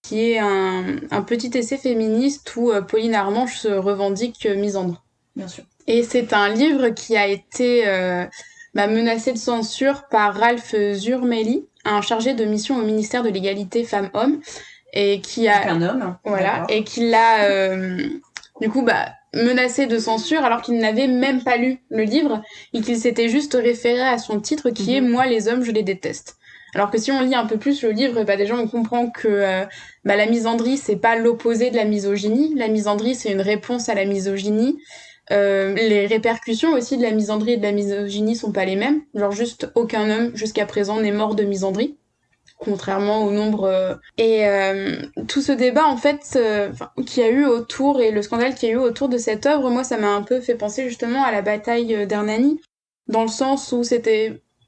qui est un petit essai féministe où Pauline Armange se revendique misandre. Bien sûr. Et c'est un livre qui a été menacé de censure par Ralph Zurmeli, un chargé de mission au ministère de l'égalité femmes-hommes, et qui a un homme, voilà, et qui l'a menacé de censure alors qu'il n'avait même pas lu le livre et qu'il s'était juste référé à son titre qui est Moi les hommes je les déteste. Alors que si on lit un peu plus le livre, déjà on comprend que la misandrie c'est pas l'opposé de la misogynie. La misandrie c'est une réponse à la misogynie. Les répercussions aussi de la misandrie et de la misogynie sont pas les mêmes. Genre juste aucun homme jusqu'à présent n'est mort de misandrie, contrairement au nombre. Tout ce débat en fait qu'il y a eu autour, et le scandale qu'il y a eu autour de cette œuvre, moi ça m'a un peu fait penser justement à la bataille d'Hernani, dans le sens où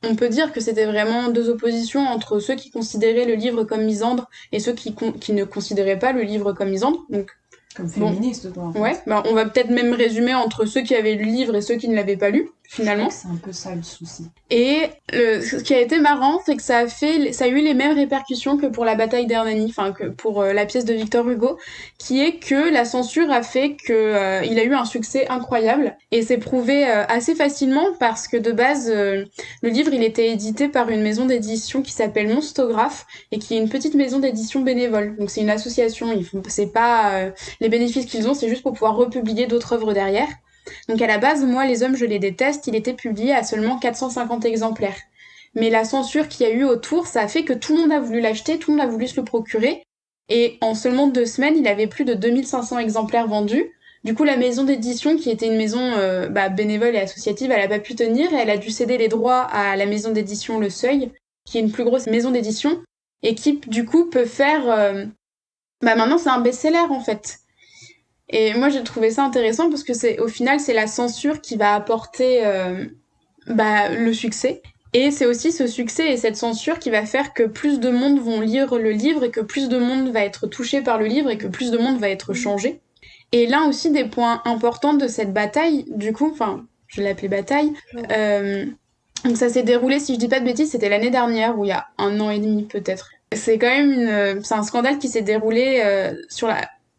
on peut dire que c'était vraiment deux oppositions entre ceux qui considéraient le livre comme misandre et ceux qui ne considéraient pas le livre comme misandre. Donc comme féministe, toi. En fait. Ouais, on va peut-être même résumer entre ceux qui avaient lu le livre et ceux qui ne l'avaient pas lu. finalement. C'est un peu ça le souci. Et ce qui a été marrant, c'est que ça a eu les mêmes répercussions que pour la bataille d'Hernani, enfin que pour la pièce de Victor Hugo, qui est que la censure a fait que il a eu un succès incroyable, et c'est prouvé assez facilement parce que de base, le livre il était édité par une maison d'édition qui s'appelle Monstographe et qui est une petite maison d'édition bénévole. Donc c'est une association, c'est pas les bénéfices qu'ils ont, c'est juste pour pouvoir republier d'autres œuvres derrière. Donc à la base, moi, Les Hommes, je les déteste, il était publié à seulement 450 exemplaires. Mais la censure qu'il y a eu autour, ça a fait que tout le monde a voulu l'acheter, tout le monde a voulu se le procurer, et en seulement 2 semaines, il avait plus de 2500 exemplaires vendus. Du coup, la maison d'édition, qui était une maison bénévole et associative, elle a pas pu tenir, et elle a dû céder les droits à la maison d'édition Le Seuil, qui est une plus grosse maison d'édition, et qui, du coup, peut faire... maintenant, c'est un best-seller, en fait. Et moi, j'ai trouvé ça intéressant parce que au final, c'est la censure qui va apporter le succès. Et c'est aussi ce succès et cette censure qui va faire que plus de monde vont lire le livre et que plus de monde va être touché par le livre et que plus de monde va être changé. Et l'un aussi des points importants de cette bataille, du coup, enfin, je l'ai appelée bataille, donc ça s'est déroulé, si je dis pas de bêtises, c'était l'année dernière, ou il y a 1 an et demi peut-être. C'est quand même c'est un scandale qui s'est déroulé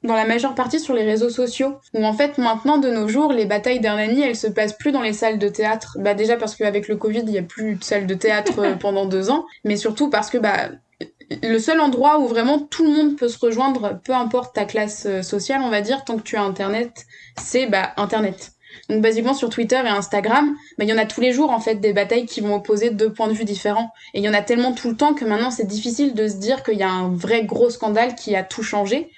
dans la majeure partie sur les réseaux sociaux, où en fait maintenant de nos jours les batailles d'Hernani elles se passent plus dans les salles de théâtre, déjà parce qu'avec le Covid il y a plus de salles de théâtre pendant 2 ans, mais surtout parce que le seul endroit où vraiment tout le monde peut se rejoindre, peu importe ta classe sociale on va dire, tant que tu as internet, c'est internet. Donc basiquement sur Twitter et Instagram, il y en a tous les jours en fait des batailles qui vont opposer 2 points de vue différents. Et il y en a tellement tout le temps que maintenant c'est difficile de se dire qu'il y a un vrai gros scandale qui a tout changé.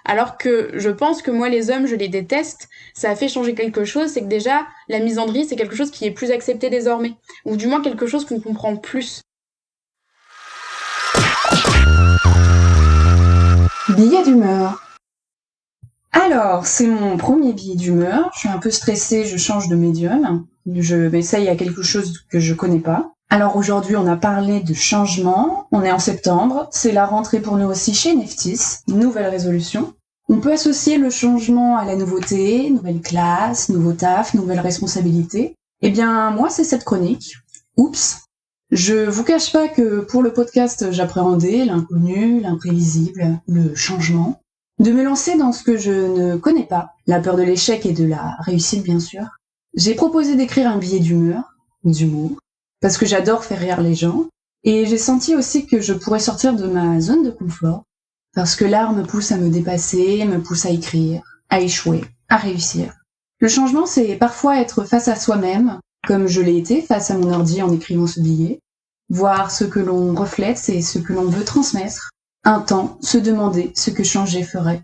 Alors que je pense que moi, Les Hommes, je les déteste, ça a fait changer quelque chose, c'est que déjà, la misandrie, c'est quelque chose qui est plus accepté désormais. Ou du moins quelque chose qu'on comprend plus. Billet d'humeur. Alors, c'est mon premier billet d'humeur. Je suis un peu stressée, je change de médium. Je m'essaye à quelque chose que je connais pas. Alors aujourd'hui, on a parlé de changement. On est en septembre. C'est la rentrée pour nous aussi chez Neftis. Nouvelle résolution. On peut associer le changement à la nouveauté, nouvelle classe, nouveau taf, nouvelle responsabilité. Eh bien, moi, c'est cette chronique. Oups. Je vous cache pas que pour le podcast, j'appréhendais l'inconnu, l'imprévisible, le changement. De me lancer dans ce que je ne connais pas, la peur de l'échec et de la réussite bien sûr. J'ai proposé d'écrire un billet d'humour, parce que j'adore faire rire les gens, et j'ai senti aussi que je pourrais sortir de ma zone de confort, parce que l'art me pousse à me dépasser, me pousse à écrire, à échouer, à réussir. Le changement, c'est parfois être face à soi-même, comme je l'ai été face à mon ordi en écrivant ce billet, voir ce que l'on reflète et ce que l'on veut transmettre. Un temps, se demander ce que changer ferait.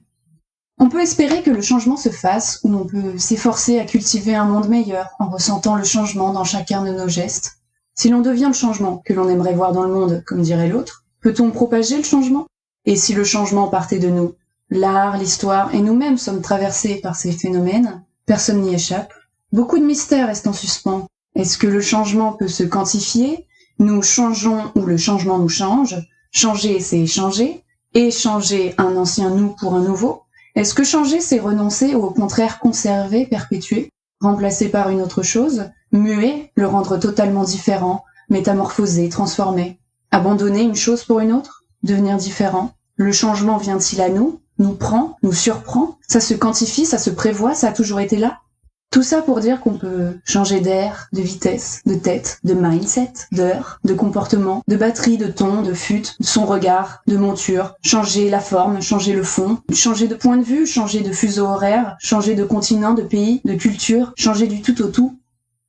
On peut espérer que le changement se fasse, ou on peut s'efforcer à cultiver un monde meilleur en ressentant le changement dans chacun de nos gestes. Si l'on devient le changement que l'on aimerait voir dans le monde, comme dirait l'autre, peut-on propager le changement ? Et si le changement partait de nous ? L'art, l'histoire et nous-mêmes sommes traversés par ces phénomènes, personne n'y échappe. Beaucoup de mystères restent en suspens. Est-ce que le changement peut se quantifier ? Nous changeons ou le changement nous change ? Changer, c'est échanger. Échanger un ancien nous pour un nouveau. Est-ce que changer, c'est renoncer ou au contraire conserver, perpétuer, remplacer par une autre chose, muer, le rendre totalement différent, métamorphoser, transformer, abandonner une chose pour une autre, devenir différent? Le changement vient-il à nous prend, nous surprend? Ça se quantifie, ça se prévoit, ça a toujours été là? Tout ça pour dire qu'on peut changer d'air, de vitesse, de tête, de mindset, d'heure, de comportement, de batterie, de ton, de fut, de son regard, de monture, changer la forme, changer le fond, changer de point de vue, changer de fuseau horaire, changer de continent, de pays, de culture, changer du tout au tout.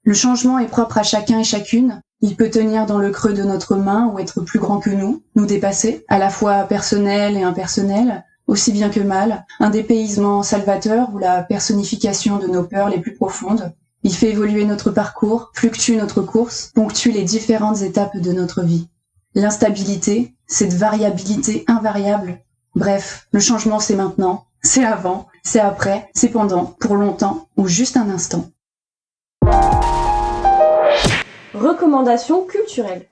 Le changement est propre à chacun et chacune. Il peut tenir dans le creux de notre main ou être plus grand que nous dépasser, à la fois personnel et impersonnel, aussi bien que mal, un dépaysement salvateur ou la personnification de nos peurs les plus profondes. Il fait évoluer notre parcours, fluctue notre course, ponctue les différentes étapes de notre vie. L'instabilité, cette variabilité invariable. Bref, le changement c'est maintenant, c'est avant, c'est après, c'est pendant, pour longtemps ou juste un instant. Recommandations culturelles.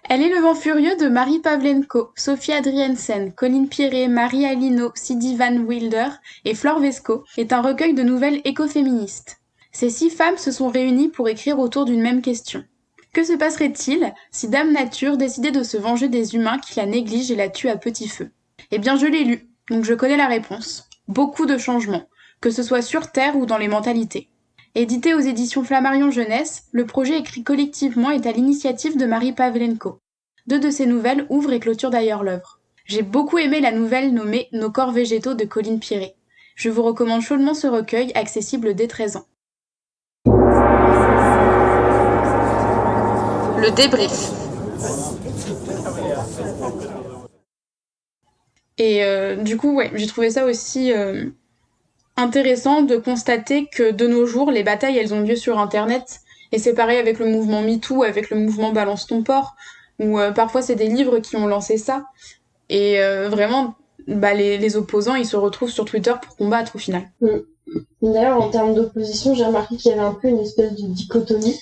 Elle est le vent furieux de Marie Pavlenko, Sophie Adriensen, Colline Pierret, Marie Alino, Sidi Van Wilder et Flore Vesco est un recueil de nouvelles écoféministes. Ces 6 femmes se sont réunies pour écrire autour d'une même question. Que se passerait-il si Dame Nature décidait de se venger des humains qui la négligent et la tuent à petit feu ? Eh bien, je l'ai lu, donc je connais la réponse. Beaucoup de changements, que ce soit sur Terre ou dans les mentalités. Édité aux éditions Flammarion Jeunesse, le projet écrit collectivement est à l'initiative de Marie Pavlenko. 2 de ses nouvelles ouvrent et clôturent d'ailleurs l'œuvre. J'ai beaucoup aimé la nouvelle nommée Nos corps végétaux de Colline Pierret. Je vous recommande chaudement ce recueil, accessible dès 13 ans. Le débrief. Et du coup, ouais, j'ai trouvé ça aussi intéressant de constater que de nos jours, les batailles, elles ont lieu sur Internet. Et c'est pareil avec le mouvement MeToo, avec le mouvement Balance ton porc, où parfois c'est des livres qui ont lancé ça. Et vraiment, les opposants, ils se retrouvent sur Twitter pour combattre au final. D'ailleurs, en termes d'opposition, j'ai remarqué qu'il y avait un peu une espèce de dichotomie.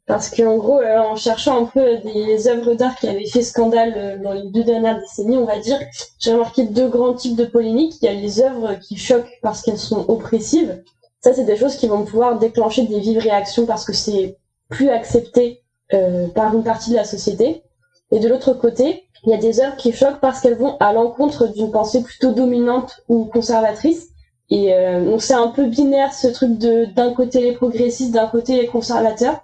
Parce qu'en gros, en cherchant un peu des œuvres d'art qui avaient fait scandale dans les 2 dernières décennies, on va dire, j'ai remarqué 2 grands types de polémiques. Il y a les œuvres qui choquent parce qu'elles sont oppressives. Ça, c'est des choses qui vont pouvoir déclencher des vives réactions parce que c'est plus accepté par une partie de la société. Et de l'autre côté, il y a des œuvres qui choquent parce qu'elles vont à l'encontre d'une pensée plutôt dominante ou conservatrice. Et donc c'est un peu binaire, ce truc d'un côté les progressistes, d'un côté les conservateurs.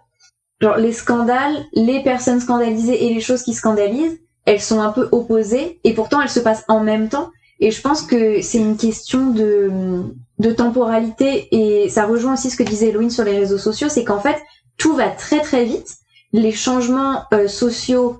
Genre les scandales, les personnes scandalisées et les choses qui scandalisent, elles sont un peu opposées et pourtant elles se passent en même temps. Et je pense que c'est une question de temporalité et ça rejoint aussi ce que disait Héloïne sur les réseaux sociaux, c'est qu'en fait tout va très très vite. Les changements sociaux,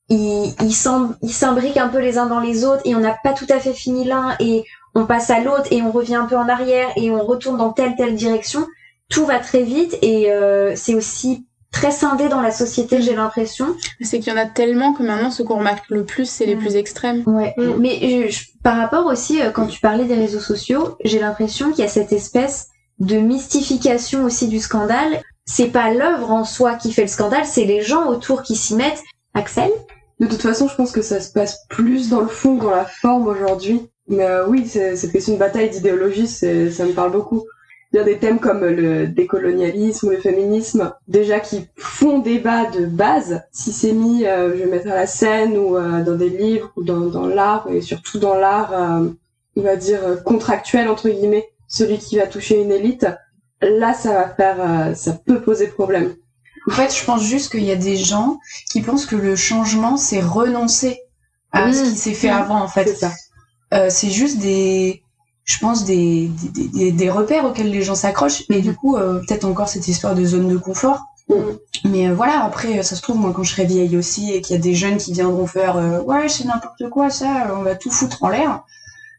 ils s'imbriquent un peu les uns dans les autres et on n'a pas tout à fait fini l'un et on passe à l'autre et on revient un peu en arrière et on retourne dans telle direction. Tout va très vite et c'est aussi très scindé dans la société, j'ai l'impression. C'est qu'il y en a tellement que maintenant, ce qu'on remarque le plus, c'est les plus extrêmes. Ouais. Mais par rapport aussi, quand tu parlais des réseaux sociaux, j'ai l'impression qu'il y a cette espèce de mystification aussi du scandale. C'est pas l'œuvre en soi qui fait le scandale, c'est les gens autour qui s'y mettent. Axel ? De toute façon, je pense que ça se passe plus dans le fond que dans la forme aujourd'hui. Mais oui, cette question de bataille d'idéologie, ça me parle beaucoup. Il y a des thèmes comme le décolonialisme ou le féminisme, déjà qui font débat de base. Si c'est mis, je vais mettre à la scène ou dans des livres ou dans l'art, et surtout dans l'art, on va dire contractuel entre guillemets, celui qui va toucher une élite, là ça peut poser problème. En fait, je pense juste qu'il y a des gens qui pensent que le changement, c'est renoncer à ce qui s'est fait avant, en fait. C'est ça. C'est juste des repères auxquels les gens s'accrochent. Mais du coup, peut-être encore cette histoire de zone de confort. Mais voilà, après, ça se trouve, moi, quand je serai vieille aussi et qu'il y a des jeunes qui viendront faire ouais, c'est n'importe quoi, ça, on va tout foutre en l'air.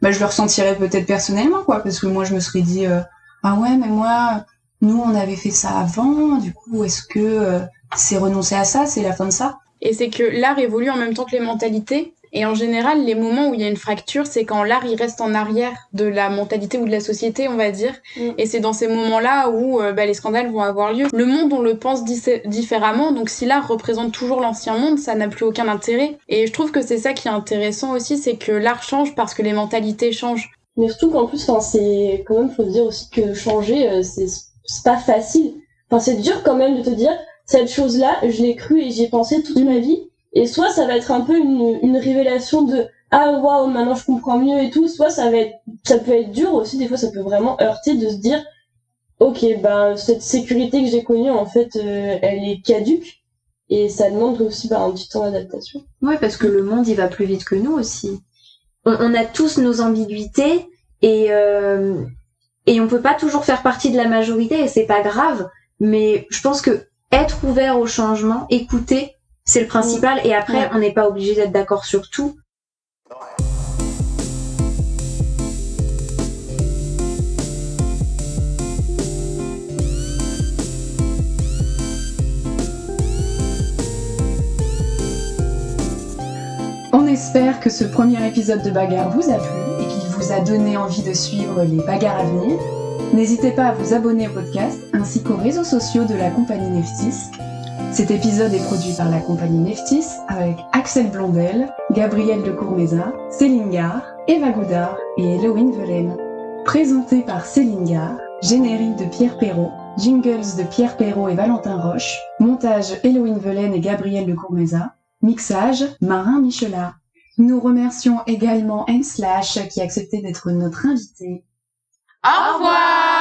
Je le ressentirais peut-être personnellement, quoi, parce que moi, je me serais dit ah ouais, mais moi... Nous, on avait fait ça avant, du coup, est-ce que c'est renoncer à ça, c'est la fin de ça ? Et c'est que l'art évolue en même temps que les mentalités. Et en général, les moments où il y a une fracture, c'est quand l'art, il reste en arrière de la mentalité ou de la société, on va dire. Et c'est dans ces moments-là où les scandales vont avoir lieu. Le monde, on le pense différemment, donc si l'art représente toujours l'ancien monde, ça n'a plus aucun intérêt. Et je trouve que c'est ça qui est intéressant aussi, c'est que l'art change parce que les mentalités changent. Mais surtout qu'en plus, c'est quand même, faut dire aussi que changer, c'est pas facile. C'est dur quand même de te dire, cette chose-là, je l'ai cru et j'y ai pensé toute ma vie. Et soit ça va être un peu une révélation de, ah waouh, maintenant je comprends mieux et tout. Soit ça peut être dur aussi, des fois ça peut vraiment heurter de se dire, ok, cette sécurité que j'ai connue, en fait, elle est caduque. Et ça demande aussi un petit temps d'adaptation. Ouais, parce que le monde, il va plus vite que nous aussi. On a tous nos ambiguïtés et on peut pas toujours faire partie de la majorité et c'est pas grave, mais je pense que être ouvert au changement, écouter, c'est le principal et après on n'est pas obligé d'être d'accord sur tout. On espère que ce premier épisode de Bagarre vous a plu et qu'il vous a donné envie de suivre les bagarres à venir. N'hésitez pas à vous abonner au podcast ainsi qu'aux réseaux sociaux de la compagnie Neftis. Cet épisode est produit par la compagnie Neftis avec Axel Blondel, Gabriel de Courmézin, Céline Gare, Eva Goudard et Héloïne Velaine. Présenté par Céline Gare, Générique de Pierre Perrault, jingles de Pierre Perrault et Valentin Roche, montage Héloïne Velaine et Gabriel de Courmeza, mixage Marin Michelard. Nous remercions également N/ qui a accepté d'être notre invité. Au revoir!